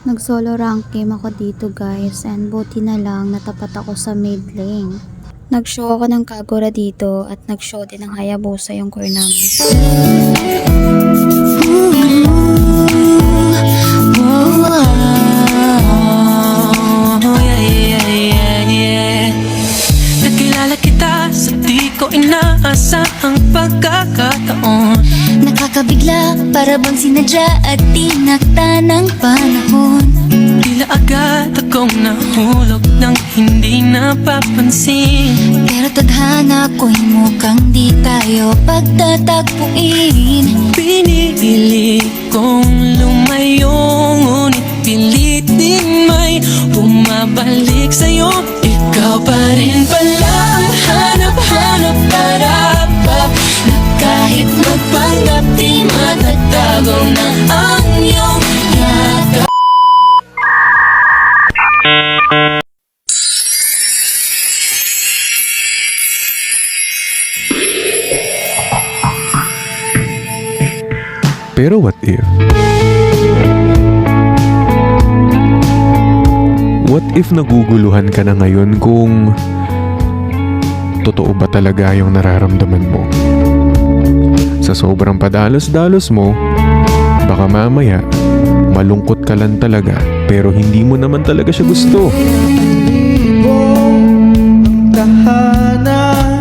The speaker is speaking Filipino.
Nag-solo rank game ako dito guys, and buti na lang natapat ako sa mid lane. Nag-show ako ng Kagura dito at nag-show din ng Hayabusa yung core namin. Nakilala kita sa di ko inaasahang pagkakataon. Nakakabigla, para bang sinadya at tinakta ng panahon. Tila agad akong nahulog ng hindi napapansin. Pero tadhana ko'y mukhang di tayo pagtatagpuin. Pinili kong lumayo, ngunit pilit din may bumabalik sa'yo. Ikaw pa rin pala ang hanap-hanap para pa, na kahit magpanggap di matatago na ang iyong yakap. Pero what if? What if naguguluhan ka na ngayon kung totoo ba talaga yung nararamdaman mo? Sa sobrang padalos-dalos mo, baka mamaya malungkot ka lang talaga pero hindi mo naman talaga siya gusto. Tahanan